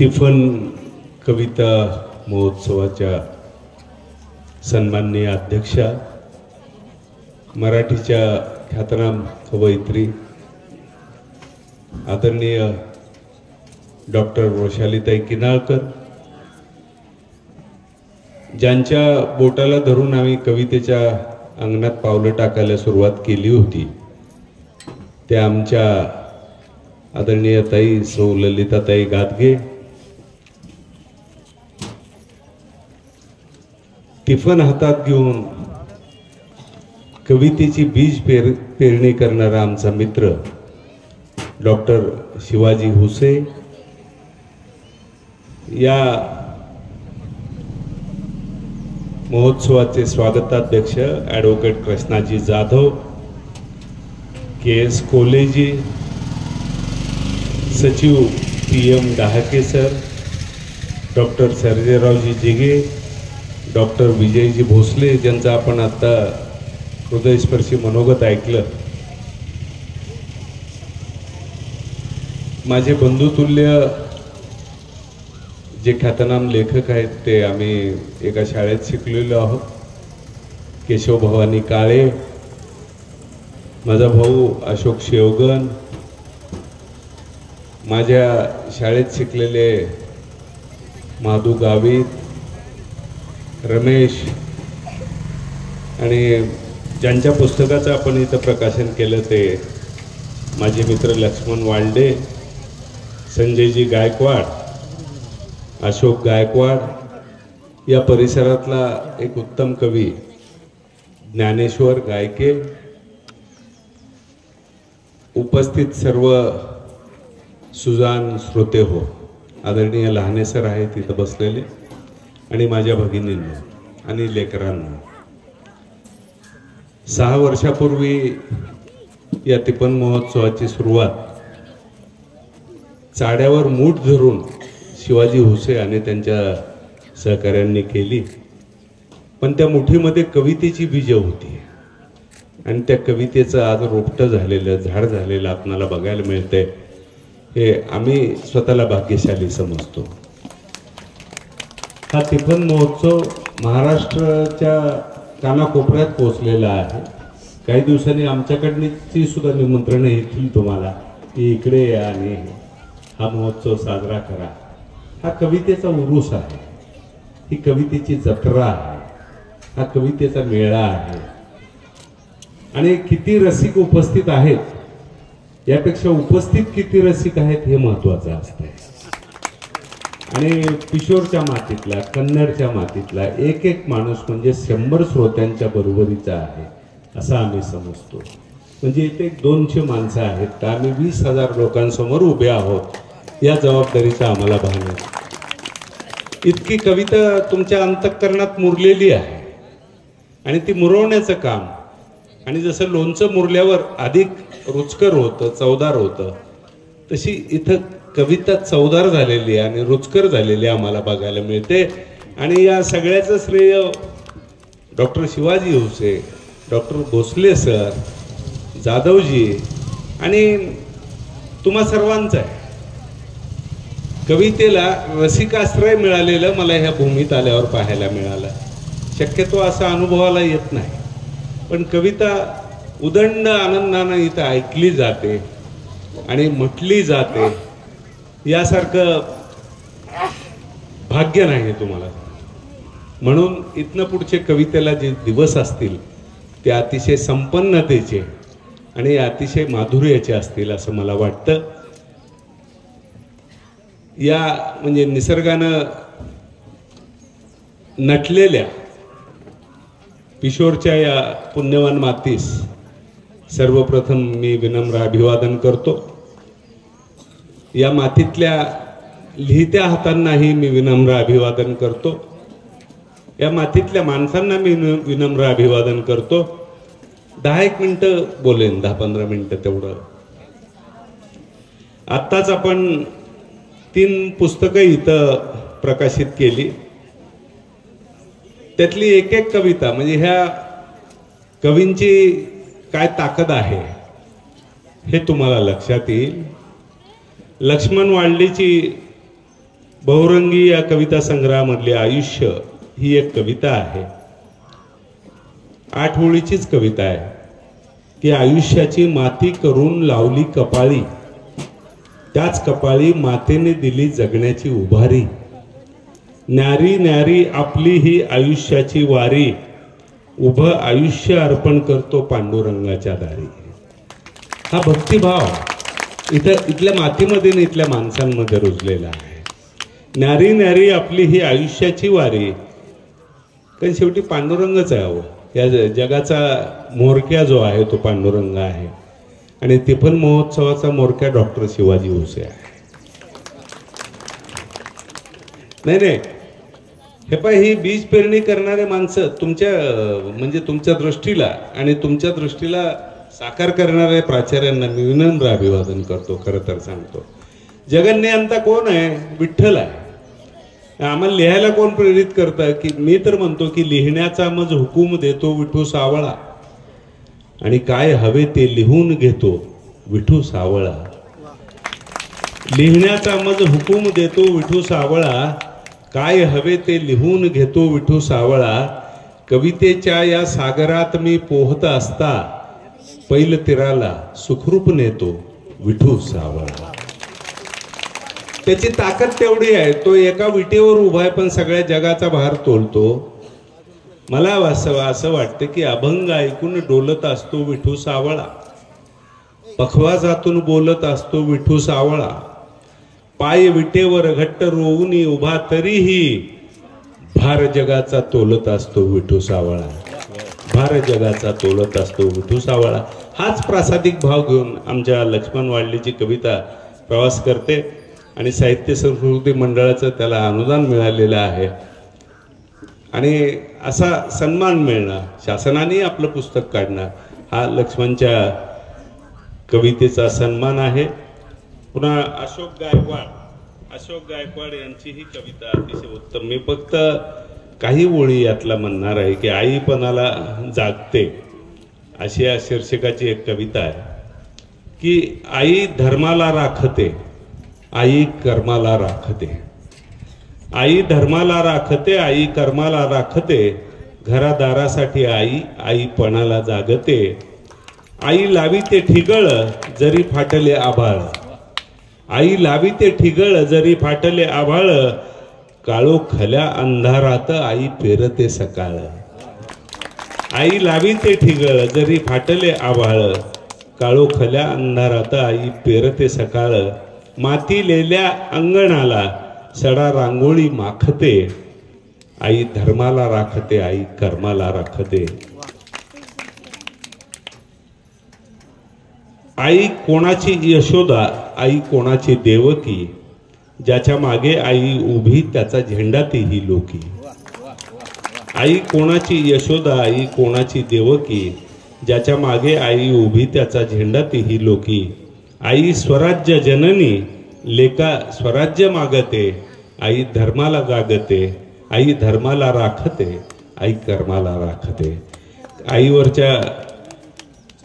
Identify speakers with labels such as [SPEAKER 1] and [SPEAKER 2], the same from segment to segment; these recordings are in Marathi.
[SPEAKER 1] तिफन कविता महोत्सवाच्या सन्माननीय अध्यक्षा, मराठीच्या ख्यातनाम कवयित्री आदरणीय डॉक्टर वैशालीताई किनाळकर, ज्यांच्या बोटाला धरून आम्ही कवितेच्या अंगणात पावलं टाकायला सुरुवात केली होती, त्या आमच्या आदरणीय ताई सौ ललिताताई गादगे, टिफन हातात घेऊन कवितेची बीज पेरणी करणारा आमचा मित्र डॉक्टर शिवाजी हुसे, या महोत्सवाचे स्वागताध्यक्ष ॲडव्होकेट कृष्णाजी जाधव, के.एस. कोलेजी, सचिव PM Dahake sir, doctor Sarjeraoji Jige, doctor Vijayji Bhosale, ज्यांचं आपण आता हृदयस्पर्शी मनोगत ऐकलं, माझे बंधुतुल्य जे ख्यातनाम लेखक आहेत, ते आम्ही एका शाळेत शिकलेलो आहोत, केशव भवानी काळे, माझा भाऊ अशोक शेवगन, माझ्या शाळेत शिकलेले माधू गावित, रमेश, आणि ज्यांच्या पुस्तकाचं आपण इथं प्रकाशन केलं ते माझे मित्र लक्ष्मण वाल्डे, संजयजी गायकवाड, अशोक गायकवाड, या परिसरातला एक उत्तम कवी ज्ञानेश्वर गायके, उपस्थित सर्व सुजान श्रोते हो, आदरणीय लहाने सर आहेत तिथं बसलेले, आणि माझ्या भगिनींना आणि लेकरांना, 6 वर्षापूर्वी या तिफन महोत्सवाची सुरुवात चाड्यावर मूठ धरून शिवाजी हुसे आणि त्यांच्या सहकाऱ्यांनी केली, पण त्या मुठीमध्ये कवितेची बीज होती, आणि त्या कवितेचं आज रोपटं झालेलं, झाड झालेलं आपणाला बघायला मिळतंय, हे आम्ही स्वतःला भाग्यशाली समजतो. हा तिफन महोत्सव महाराष्ट्राच्या कानाकोपऱ्यात पोहोचलेला आहे. काही दिवसांनी आमच्याकडची सुद्धा निमंत्रण येतील तुम्हाला की इकडे या आणि हा महोत्सव साजरा करा. हा कवितेचा उरूस आहे, ही कवितेची जत्रा आहे, हा कवितेचा मेळा आहे, आणि किती रसिक उपस्थित आहेत यापेक्षा उपस्थित किती रसिक आहेत हे महत्त्वाचं असतं. आणि किशोरच्या मातीतला, कन्नडच्या मातीतला एक एक माणूस म्हणजे 100 श्रोत्यांच्या बरोबरीचा आहे असं आम्ही समजतो. म्हणजे इथे 200 माणसं आहेत, तर आम्ही 20,000 लोकांसमोर उभे आहोत, या जबाबदारीचा आम्हाला भान आहे. इतकी कविता तुमच्या अंतःकरणात मुरलेली आहे, आणि ती मुरवण्याचं काम, आणि जसं लोणचं मुरल्यावर अधिक रुचकर होतं, चवदार होतं, तशी इथं कविता चवदार झालेली आणि रुचकर झालेली आम्हाला बघायला मिळते. आणि या सगळ्याचं श्रेय doctor Shivaji Huse, doctor Bhosale sir, Jadhavji आणि तुम्हा सर्वांचं आहे. कवितेला रसिकाश्रय मिळालेलं मला ह्या भूमीत आल्यावर पाहायला मिळालं. शक्यतो असा अनुभवाला येत नाही, पण कविता उदंड आनंदानं इथं ऐकली जाते आणि म्हटली जाते, यासारखं भाग्य नाही तुम्हाला. म्हणून इथनं पुढचे कवितेला जे दिवस असतील ते अतिशय संपन्नतेचे आणि अतिशय माधुर्याचे असतील असं मला वाटतं. या म्हणजे निसर्गानं नटलेल्या किशोरच्या या पुण्यवान मातीस सर्वप्रथम मी विनम्र अभिवादन करतो. या मातीतल्या लिहित्या हातांनाही मी विनम्र अभिवादन करतो. या मातीतल्या माणसांना मी विनम्र अभिवादन करतो. 10-1 मिनिटं बोलेन, 10-15 मिनिटं तेवढं. आत्ताच आपण 3 पुस्तकं इथं प्रकाशित केली, त्यातली एक एक कविता, म्हणजे ह्या कवींची काय ताकद आहे हे तुम्हाला लक्षात येईल. लक्ष्मण वाल्डेची बहुरंगी या कविता संग्रहामधली आयुष्य ही एक कविता आहे. 8 ओळीचीच कविता आहे की आयुष्याची माती करून लावली कपाळी, त्याच कपाळी मातेने दिली जगण्याची उभारी. न्यारी न्यारी आपली ही आयुष्याची वारी, उभं आयुष्य अर्पण करतो पांडुरंगाच्या दारी. हा भक्तिभाव इथल्या मातीमध्ये आणि इथल्या माणसांमध्ये रुजलेला आहे. न्यारी न्यारी आपली ही आयुष्याची वारी, कारण शेवटी पांडुरंगच आहे. अहो, या जगाचा मोरक्या जो आहे तो पांडुरंग आहे आणि तिफन महोत्सवाचा मोरक्या डॉक्टर शिवाजी भोसले आहे. नाही, हे पाय, ही बीज पेरणी करणारे माणसं तुमच्या दृष्टीला आणि तुमच्या दृष्टीला साकार करणाऱ्या प्राचार्यांना मी विनम्र अभिवादन करतो. खरं तर सांगतो, जगन्नियंता कोण आहे? विठ्ठल आहे. आम्हाला लिहायला कोण प्रेरित करतं? की मी तर म्हणतो की लिहिण्याचा मज हुकूम देतो विठू सावळा, आणि काय हवे ते लिहून घेतो विठू सावळा. लिहिण्याचा मज हुकूम देतो विठू सावळा, काय हवे ते लिहून घेतो विठू सावळा. कवितेच्या या सागरात मी पोहत असता, पैल तीराला सुखरूप नेतो विठू सावळा. त्याची ताकद तेवढी आहे. तो एका विटेवर उभा आहे पण सगळ्या जगाचा भार तोलतो. मला असं वाटतं की अभंग ऐकून डोलत असतो विठू सावळा, पखवाजातून बोलत असतो विठू सावळा. पाय विटेवर घट्ट रोवून उभा तरीही भार जगाचा तोलत असतो विठू सावळा. भार जगाचा तोलत असतो विठू सावळा. हाच प्रासादिक भाव घेऊन आमच्या लक्ष्मण वाडलेची कविता प्रवास करते आणि साहित्य संस्कृती मंडळाचं त्याला अनुदान मिळालेलं आहे आणि असा सन्मान मिळणं, शासनाने आपलं पुस्तक काढणं, हा लक्ष्मणच्या कवितेचा सन्मान आहे. पुन्हा अशोक गायकवाड यांची ही कविता अतिशय उत्तम. मी फक्त काही ओळी यातला म्हणणार आहे की आईपणाला जागते, अशी या शीर्षकाची एक कविता आहे की आई धर्माला राखते, आई कर्माला राखते. आई धर्माला राखते, आई कर्माला राखते. घरादारासाठी आई आईपणाला जागते. आई लावीते ठिगळ जरी फाटले आभाळ, आई लावीते ठिगळ जरी फाटले आभाळ. काळोखल्या अंधारात आई पेरते सकाळ. आई लावीते ठिगळ जरी फाटले आभाळ. काळोखल्या अंधारात आई पेरते सकाळ. मातीलेल्या अंगणाला सडा रांगोळी माखते. आई धर्माला राखते, आई कर्माला राखते. आई कोणाची यशोदा, आई कोणाची देवकी. ज्याच्या मागे आई उभी त्याचा झेंडा तीही लोकी. आई कोणाची यशोदा, आई कोणाची देवकी. ज्याच्या मागे आई उभी त्याचा झेंडा तीही लोकी. आई स्वराज्य जननी, लेका स्वराज्य मागते. आई धर्माला जागते, आई धर्माला राखते, आई कर्माला राखते. आईवरच्या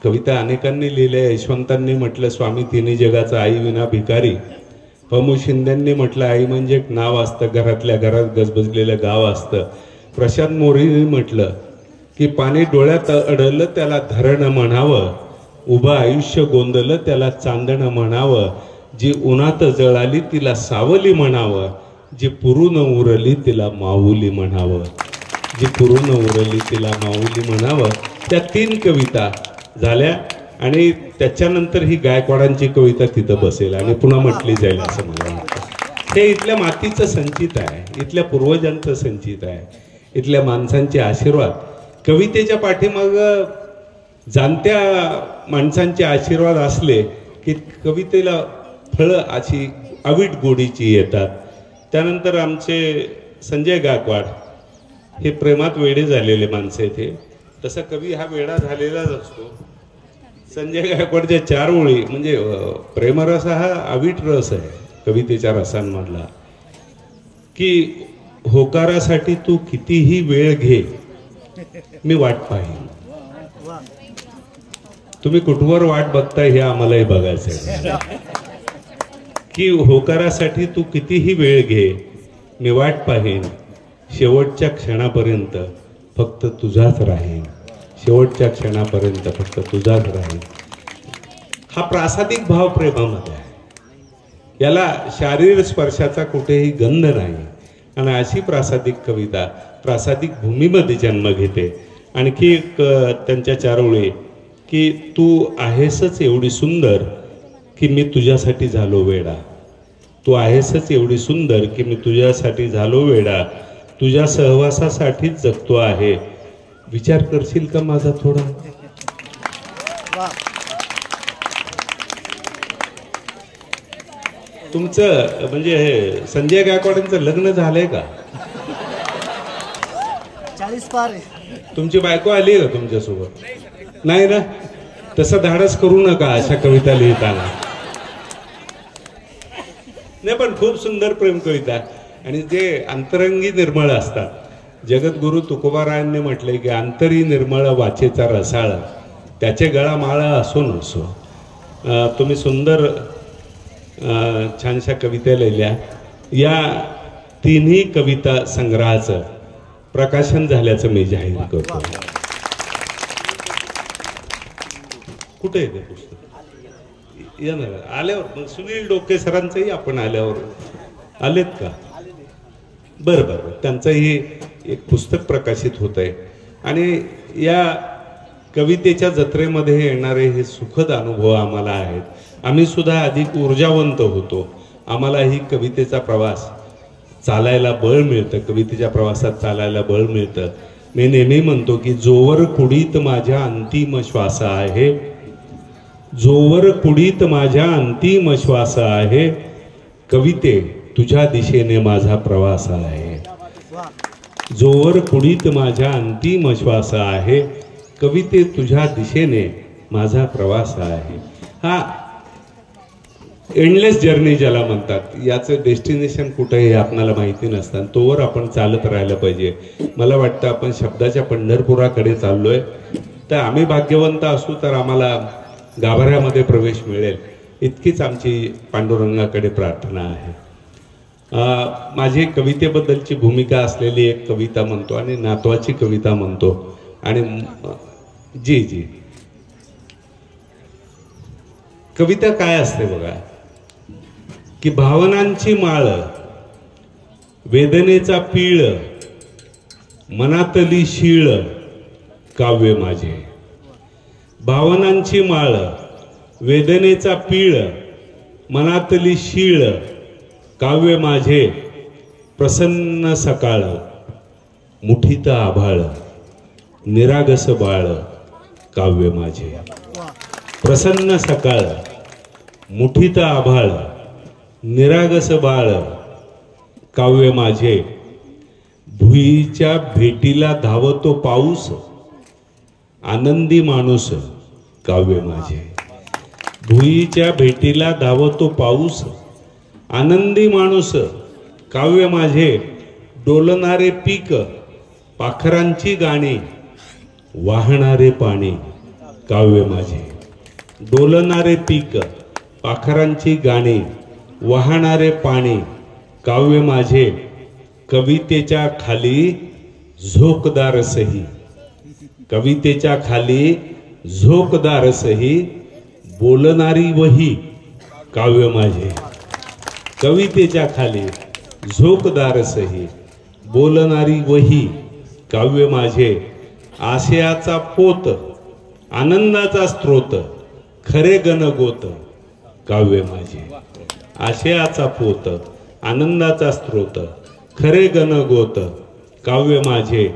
[SPEAKER 1] कविता अनेकांनी लिहिल्या. यशवंतांनी म्हटलं स्वामी तिन्ही जगाचा आई विना भिकारी. पमू शिंदेंनी म्हटलं आई म्हणजे एक नाव असतं, घरातल्या घरात गजबजलेलं गाव असतं. प्रशांत मोरेंनी म्हटलं की पाणी डोळ्यात अडलं त्याला धरण म्हणावं. उभं आयुष्य गोंदलं त्याला चांदणं म्हणावं. जी उन्हात जळाली तिला सावली म्हणावं. जी पुरून उरली तिला माऊली म्हणावं. जी पुरून उरली तिला माऊली म्हणावं. त्या 3 कविता झाल्या आणि त्याच्यानंतर ही गायकवाडांची कविता तिथं बसेल आणि पुन्हा म्हटली जाईल असं मला वाटतं. हे इथल्या मातीचं संचित आहे, इथल्या पूर्वजांचं संचित आहे, इथल्या माणसांचे आशीर्वाद. कवितेच्या पाठीमाग जाणत्या माणसांचे आशीर्वाद असले की कवितेला फळं अशी अवीट गोडीची येतात. त्यानंतर आमचे संजय गायकवाड हे प्रेमात वेडे झालेले माणसं आहेत. तसा कवी हा वेडा झालेलाच असतो. संजय गायकवाडच्या 4 ओळी म्हणजे प्रेमरस हा अवीट रस आहे कवितेच्या रसांमधला की होकारासाठी तू कितीही वेळ घे मी वाट पाहीन. तुम्ही कुठवर वाट बघताय हे आम्हालाही बघायचं आहे की होकारासाठी तू कितीही वेळ घे मी वाट पाहीन शेवटच्या क्षणापर्यंत फक्त तुझाच राहीन, शेवटच्या क्षणापर्यंत फक्त तुझाच राहीन. हा प्रासादिक भाव प्रेमामध्ये आहे, याला शारीर स्पर्शाचा कुठेही गंध नाही. आणि अशी प्रासादिक कविता प्रासादिक भूमीमध्ये जन्म घेते. आणखी एक त्यांच्या चार ओळी की तू आहेसच एवढी सुंदर की मी तुझ्यासाठी झालो वेडा, तू आहेसच एवढी सुंदर की मी तुझ्यासाठी झालो वेडा, तुझ्या सहवासासाठीच जगतो आहे, विचार करशील का माझा थोडा. तुमचं म्हणजे संजय गायकवाडांचं लग्न झालंय का?
[SPEAKER 2] 40 पार.
[SPEAKER 1] तुमची बायको आली का तुमच्यासोबत? नाही ना. तसं धाडस करू नका अशा कविता लिहिताना. नाही पण खूप सुंदर प्रेम कविता आणि जे अंतरंगी निर्मळ असतात. जगद्गुरु तुकोबारायांनी म्हटले की अंतरी निर्मळ वाचेचा रसाळ, त्याचे गळा माळा असो नसो. तुम्ही सुंदर छानशा कविता लिहिल्या. या तिन्ही कविता संग्रहाचं प्रकाशन झाल्याचं मी जाहीर करतो. कुठे आहे ते पुस्तक? येणार आल्यावर. मग सुनील डोके सरांचंही आपण आल्यावर आलेत का? बरं बरं, त्यांचंही एक पुस्तक प्रकाशित होत आहे. आणि या कवितेच्या जत्रेमध्ये येणारे हे सुखद अनुभव आम्हाला आहेत. आम्ही सुद्धा अधिक ऊर्जावंत होतो. आम्हाला ही कवितेचा प्रवास चालायला बळ मिळतं, कवितेच्या प्रवासात चालायला बळ मिळतं. मी नेहमी म्हणतो की जोवर कुडीत माझ्या अंतिम श्वास आहे, जोवर कुडीत माझ्या अंतिम श्वास आहे, कविते तुझ्या दिशेने माझा प्रवास आहे. जोवर कुडीत माझ्या अंतिम श्वास आहे, कविते तुझ्या दिशेने माझा प्रवास आहे. हा एंडलेस जर्नी ज्याला म्हणतात, याचं डेस्टिनेशन कुठे हे आपल्याला माहिती नसतं. तोवर आपण चालत राहिलं पाहिजे. मला वाटतं आपण शब्दाच्या पंढरपुराकडे चाललोय. तर आम्ही भाग्यवंत असू तर आम्हाला गाभाऱ्यामध्ये प्रवेश मिळेल, इतकीच आमची पांडुरंगाकडे प्रार्थना आहे. माझी कवितेबद्दलची भूमिका असलेली एक कविता म्हणतो आणि नातवाची कविता म्हणतो. आणि जी जी कविता काय असते बघा, की भावनांची माळ, वेदनेचा पीळ, मनातली शीळ, काव्य माझे. भावनांची माळ, वेदनेचा पीळ, मनातली शीळ, काव्य माझे. प्रसन्न सकाळ, मुठीत आभाळ, निरागस बाळ, काव्य माझे. प्रसन्न सकाळ, मुठीत आभाळ, निरागस बाळ, काव्य माझे. भुईच्या भेटीला धावतो पाऊस, आनंदी माणूस, काव्य माझे. भुईच्या भेटीला धावतो पाऊस, आनंदी माणूस, काव्य माझे. डोलणारे पीक, पाखरांची गाणी, वाहणारे पाणी, काव्य माझे. डोलणारे पीक, पाखरांची गाणी, वाहणारे पाणी, काव्य माझे. कवितेच्या खाली झोकदार सही, कवितेच्या खाली झोकदार सही, बोलणारी वही, काव्य माझे. कवितेच्या खाली झोकदार सही, बोलणारी वही, काव्य माझे. आशयाचा पोत, आनंदाचा स्रोत, खरे गणगोत, काव्य माझे. आशयाचा पोत, आनंदाचा स्रोत, खरे गणगोत, काव्य माझे.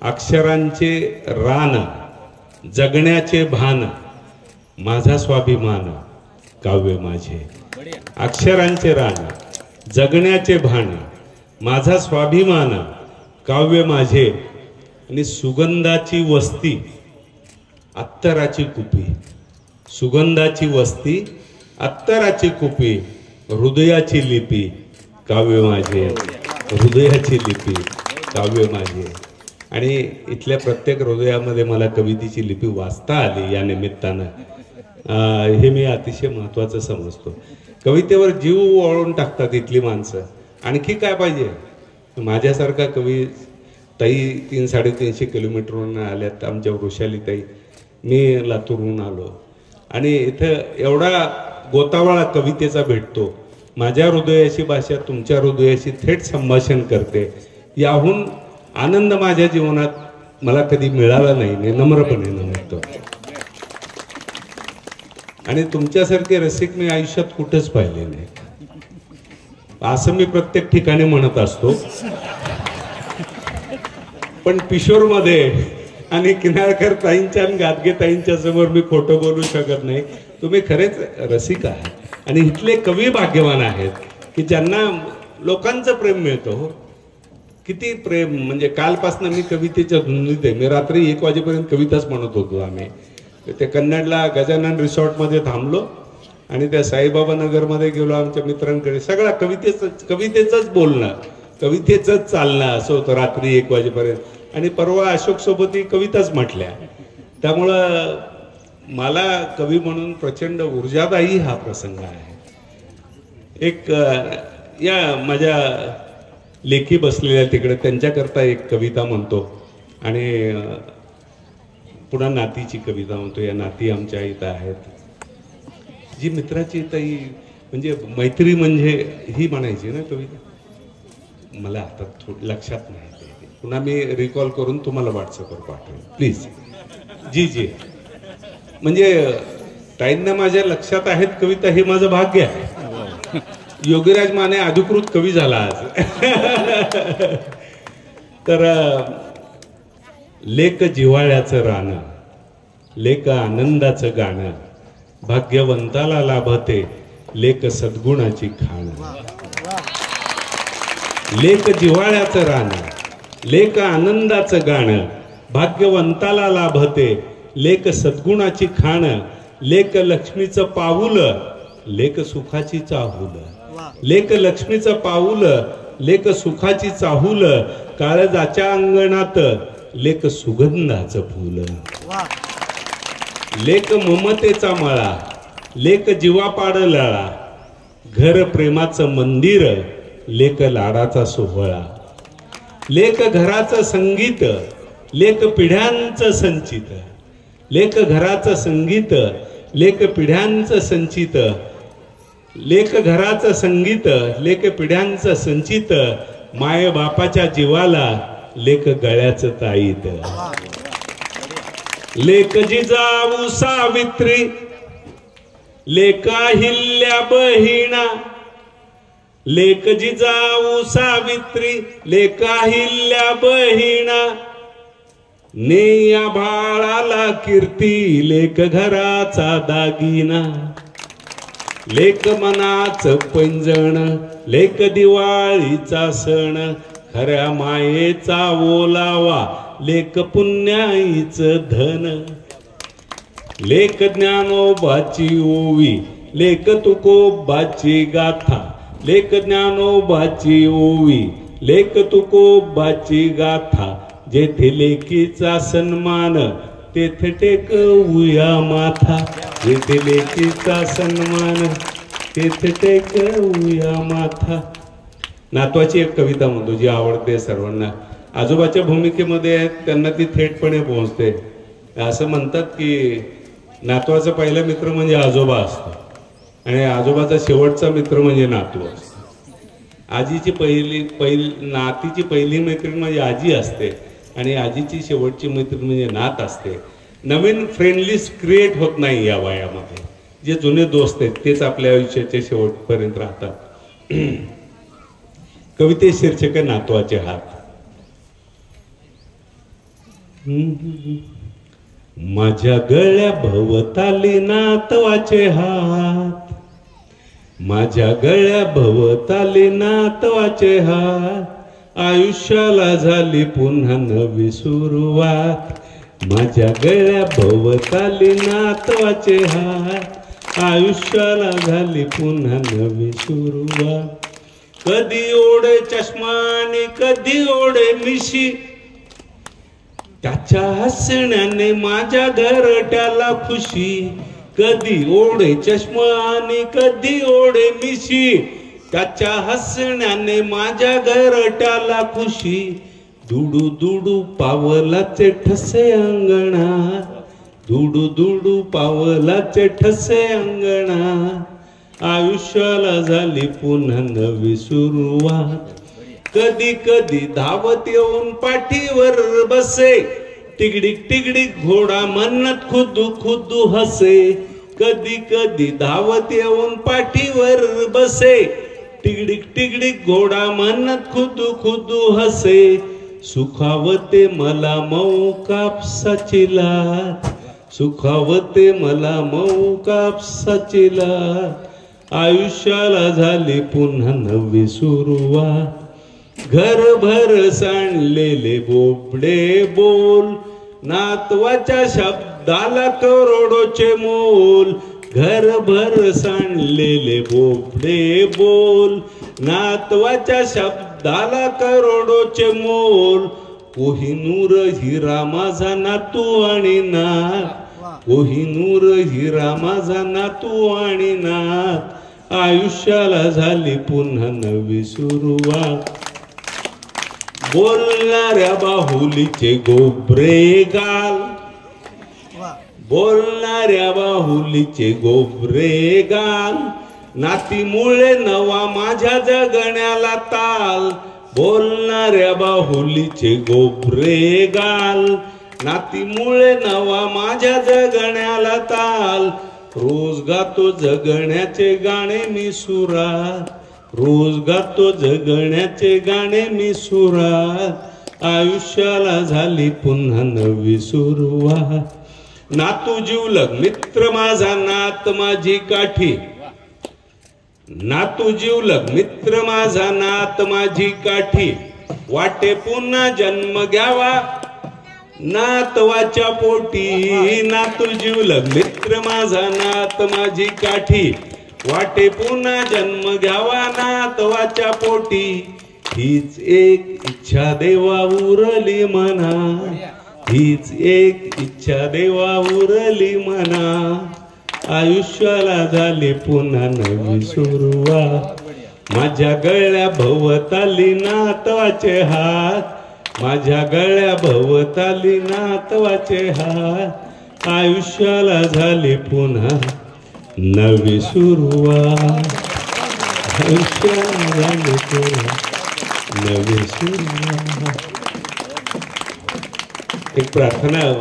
[SPEAKER 1] अक्षरांचे रान, जगण्याचे भान, माझा स्वाभिमान, काव्य माझे. अक्षरांचे रान, जगण्याचे भान, माझा स्वाभिमान, काव्य माझे. आणि सुगंधाची वस्ती, अत्तराची कुपी, सुगंधाची वस्ती, अत्तराची कुपी, हृदयाची लिपी, काव्य माझे. हृदयाची लिपी, काव्य माझे. आणि इथल्या प्रत्येक हृदयामध्ये मला कवितेची लिपी वाचता आली या निमित्तानं, हे मी अतिशय महत्त्वाचं समजतो. कवितेवर जीव वळवून टाकतात इथली माणसं. आणखी काय पाहिजे? माझ्यासारखा कवी ताई 300-350 किलोमीटरवरून आल्यात, आमच्या वृषाली ताई, मी लातूरहून आलो आणि इथं एवढा गोतावळा कवितेचा भेटतो. माझ्या हृदयाची भाषा तुमच्या हृदयाशी थेट संभाषण करते. याहून आनंद माझ्या जीवनात मला कधी मिळाला नाही, मी नम्रपणे म्हणतो. आणि तुमच्यासारखे रसिक मी आयुष्यात कुठेच पाहिले नाही, असं मी प्रत्येक ठिकाणी म्हणत असतो. पण किशोरमध्ये आणि किनाळकर ताईंच्या आणि गादगे ताईंच्या समोर मी खोटं बोलू शकत नाही. तुम्ही खरेच रसिक आहात आणि इथले कवी भाग्यवान आहेत की ज्यांना लोकांचं प्रेम मिळतं. हो, किती प्रेम, म्हणजे कालपासून मी कवितेच्या धुंदीत आहे. मी रात्री 1 वाजेपर्यंत कविताच म्हणत होतो. आम्ही ते कन्नडला गजानन रिसॉर्टमध्ये थांबलो आणि त्या साईबाबा नगरमध्ये गेलो आमच्या मित्रांकडे. सगळा कवितेचंच बोलणं, कवितेचंच चालणं असं होतं रात्री 1 वाजेपर्यंत. आणि परवा अशोक सोबतही कविताच म्हटल्या. त्यामुळं मला कवी म्हणून प्रचंड ऊर्जादायी हा प्रसंग आहे. एक या माझ्या लेखी बसलेल्या तिकडे त्यांच्याकरता एक कविता म्हणतो आणि पुन्हा नातीची कविता म्हणतो. या नाती आमच्या इथं आहेत, जी मित्राची ताई म्हणजे मैत्री म्हणजे ही म्हणायची ना कविता. मला आता लक्षात नाही, पुन्हा मी रिकॉल करून तुम्हाला व्हॉट्सअपवर पाठवेन प्लीज. जी जी, म्हणजे ताईंना माझ्या लक्षात आहेत कविता, हे माझं भाग्य आहे. योगीराज माने अधिकृत कवी झाला आज. तर लेक जिव्हाळ्याचं रानं, लेक आनंदाचं गाणं, भाग्यवंताला लाभते लेक सद्गुणाची खाण. लेक जिव्हाळ्याचं रानं, लेक आनंदाचं गाणं, भाग्यवंताला लाभते लेक सद्गुणाची खाण. लेक लक्ष्मीचं पाऊल, लेक सुखाची चाहूल. लेक लक्ष्मीचं पाऊल, लेक सुखाची चाहूल. काळजाच्या अंगणात लेक सुगंधाचं फूल. लेक ममतेचा मळा, लेक जीवापाड लळा. घर प्रेमाचं मंदिर, लेक लाडाचा सोहळा. लेक घराचं संगीत, लेक पिढ्यांचं संचित. लेक घराचं संगीत, लेक पिढ्यांचं संचित. लेक घराचं संगीत, लेक पिढ्यांचं संचित. माय बापाच्या जीवाला लेक गळ्याचं ताईत. लेक जिजाऊ सावित्री, लेक अहिल्या बहिणा. लेक जिजाऊ सावित्री, लेक अहिल्या बहिणा. नेया बाळाला कीर्ती, लेक घराचा दागिना. लेक मनाचं पैंजण, लेक दिवाळीचा सण. खऱ्या मायेचा ओलावा, लेक पुण्याईचं धन. लेक ज्ञानोबाची ओवी, लेक तुकोबाची गाथा. लेक ज्ञानोबाची ओवी, लेक तुकोबाची गाथा. जेथे लेकीचा सन्मान, तेथे टेकवूया माथा. जेथे लेकीचा सन्मान, तेथे टेकवूया माथा. नातवाची एक कविता म्हणतो जी आवडते सर्वांना. आजोबाच्या भूमिकेमध्ये आहेत, त्यांना ती थेटपणे पोहोचते. असं म्हणतात की नातवाचा पहिला मित्र म्हणजे आजोबा असतो आणि आजोबाचा शेवटचा मित्र म्हणजे नातू असतो. आजीची नातीची पहिली मैत्रीण म्हणजे आजी असते आणि आजीची शेवटची मैत्रीण म्हणजे नात असते. नवीन फ्रेंडलिस्ट क्रिएट होत नाही या वयामध्ये. जे जुने दोस्त आहेत तेच आपल्या आयुष्याच्या शेवटपर्यंत राहतात. कविते शीर्षक आहे नातवाचे हात. माझ्या गळ्या भवताली नातवाचे हात. माझ्या गळ्या भवताली नातवाचे हात. आयुष्याला झाली पुन्हा नवी सुरुवात. माझ्या गळ्या भवताली नातवाचे हात. आयुष्याला झाली पुन्हा नवी सुरुवात. कधी ओढे चष्माने, कधी ओढे मिशी. त्याच्या हसण्याने माझ्या घरट्याला खुशी. कधी ओढे चष्मा आणि कधी ओढे मिशी. त्याच्या हसण्याने माझ्या घरट्याला खुशी, दुडू दुडू पावलाचे ठसे अंगणात, दुडू दुडू पावलाचे ठसे अंगणात, आयुष्याला झाली पुन्हा नवी सुरुवात. कधी कधी धावत येऊन पाठीवर बसे, टिगडिक टिगडिक घोडा म्हणत खुदू खुदू हसे. कधी कधी धावत येऊन पाठीवर बसे, टिगडिक टिगडिक घोडा म्हणत खुदू खुदू हसे. सुखावते मला मऊ कापसाची लाट, सुखावते मला मऊ कापसाची लाट, आयुष्याला झाली पुन्हा नवी सुरुवात. घरभर सांडलेले बोबडे बोल, नातवाच्या शब्दाला करोडोचे मोल. घरभर सांडलेले बोबडे बोल, नातवाच्या शब्दाला करोडोचे मोल. कोहिनूर हिरा माझा नातू आणि नात, कोहिनूर हिरा माझा नातू आणि नात, आयुष्याला झाली पुन्हा नवी सुरुवात. बोलणाऱ्या बाहुलीचे गोबरे गाल, बोलणाऱ्या बाहुलीचे गोबरे गाल, नातीमुळे नवा माझ्या जगण्याला ताल. बोलणाऱ्या बाहुलीचे गोबरे गाल, नातीमुळे नवा माझ्या जगण्याला ताल. रोज गातो जगण्याचे गाणे मी सुरात, रोज गातो जगण्याचे गाणे मी सुरात, आयुष्याला झाली पुन्हा नवी सुरुवात. नातू जीवलग मित्र माझा नात माझी काठी, नातू जीवलग मित्र माझा नात माझी काठी, वाटे पुन्हा जन्म घ्यावा नातवाच्या पोटी. नातू जीवलग मित्र माझा नात माझी काठी, वाटे पुन्हा जन्म घ्यावा नातवाच्या पोटी. हीच एक इच्छा देवा उरली मना, हीच एक इच्छा देवा उरली मना, आयुष्याला झाली पुन्हा नवी सुरुवात. माझ्या गळ्या भवताली नातवाचे हात, माझ्या गळ्या भवताली नातवाचे हात, आयुष्याला झाली पुन्हा नवी सुरुवात. आयुष्याला झाली पुन्हा नवी सुरुवात. एक प्रार्थना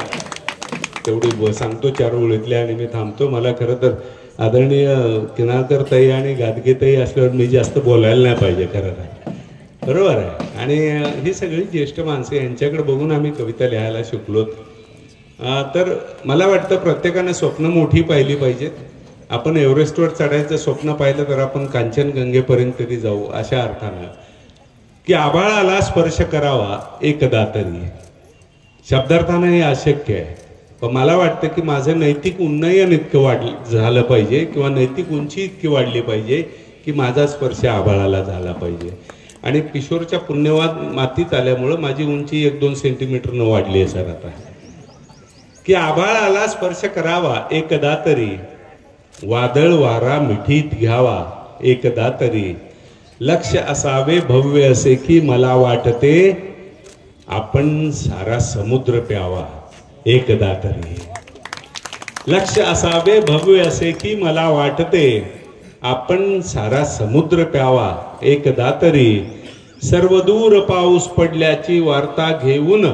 [SPEAKER 1] तेवढी सांगतो चार ओळीतले आणि मी थांबतो. मला खरं तर आदरणीय किनाळकर ताई आणि गादगे ताई असल्यावर मी जास्त बोलायला नाही पाहिजे खरं तर, बरोबर आहे. आणि ही सगळी ज्येष्ठ माणसं यांच्याकडे बघून आम्ही कविता लिहायला शिकलो. तर मला वाटतं प्रत्येकाने स्वप्न मोठी पाहिली पाहिजेत. आपण एव्हरेस्टवर चढायचं स्वप्न पाहिलं तर आपण कांचनगंगेपर्यंत तरी जाऊ, अशा अर्थानं की आभाळाला स्पर्श करावा एकदा तरी. शब्दार्थानं हे अशक्य आहे, पण मला वाटतं की माझं नैतिक उन्नयन इतकं झालं पाहिजे किंवा नैतिक उंची इतकी वाढली पाहिजे की माझा स्पर्श आभाळाला झाला पाहिजे. आणि किशोरच्या पुण्यवाद मातीत आल्यामुळं माझी उंची 1-2 सेंटीमीटरनं वाढली आहे सर आता. की आभाळाला स्पर्श करावा एकदा तरी, वादळ वारा मिठीत घ्यावा एकदा तरी, लक्ष असावे भव्य असे की मला वाटते आपण सारा समुद्र प्यावा एकदा तरी. लक्ष असावे भव्य असे की मला वाटते आपण सारा समुद्र प्यावा एकदा तरी. सर्वदूर पाऊस पडल्याची वार्ता घेऊन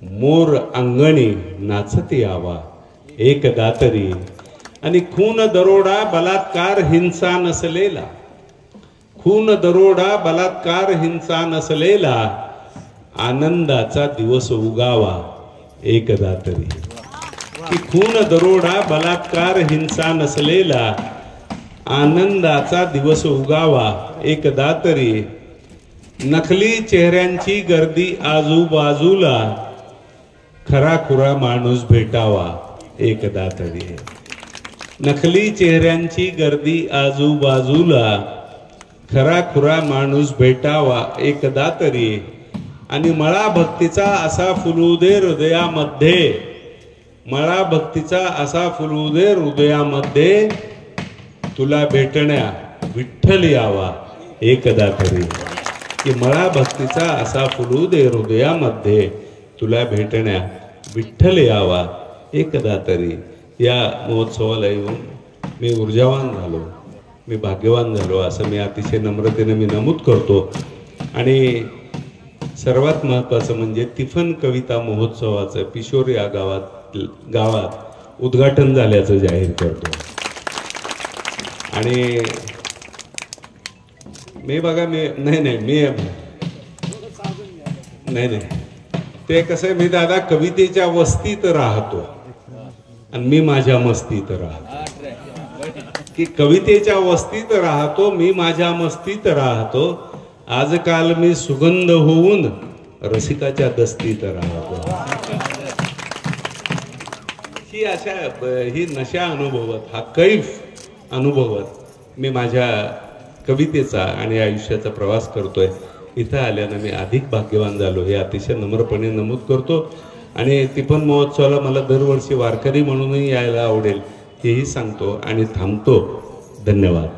[SPEAKER 1] मोर अंगणी नाचत यावा एकदा तरी. आणि खून दरोडा बलात्कार हिंसा नसलेला, खून दरोडा बलात्कार हिंसा नसलेला, आनंदाचा दिवस उगावा एकदा तरी. की खून दरोडा बलात्कार हिंसा नसलेला, आनंदाचा दिवस उगावा एकदा तरी. नकली चेहऱ्यांची गर्दी आजूबाजूला, खरा खुरा माणूस भेटावा एकदा तरी. नकली चेहऱ्यांची गर्दी आजूबाजूला, खरा खुरा माणूस भेटावा एकदा तरी. आणि मळा भक्तीचा असा फुलू दे हृदयामध्ये, मळा भक्तीचा असा फुलू दे हृदयामध्ये, तुला भेटण्या विठ्ठल यावा एकदा तरी, की मळा भक्तीचा असा फुलू दे हृदयामध्ये, तुला भेटण्या विठ्ठल यावा एकदा तरी. या महोत्सवाला येऊन मी ऊर्जावान झालो, मी भाग्यवान झालो असं मी अतिशय नम्रतेने मी नमूद करतो. आणि सर्वात महत्त्वाचं म्हणजे तिफन कविता महोत्सवाचं पिशोर या गावात उद्घाटन झाल्याचं जाहीर करतो. आणि मी बघा नाही ते कसं आहे, मी दादा कवितेच्या वस्तीत राहतो आणि मी माझ्या मस्तीत राहतो, की कवितेच्या वस्तीत राहतो मी माझ्या मस्तीत राहतो. आजकाल मी सुगंध होऊन रसिकाच्या दस्तीत राहतो. ही नशा अनुभवत, हा कैफ अनुभवत मी माझ्या कवितेचा आणि आयुष्याचा प्रवास करतोय. इथं आल्यानं मी अधिक भाग्यवान झालो हे अतिशय नम्रपणे नमूद करतो. आणि तिफन महोत्सवाला मला दरवर्षी वारकरी म्हणूनही यायला आवडेल हेही सांगतो आणि थांबतो. धन्यवाद.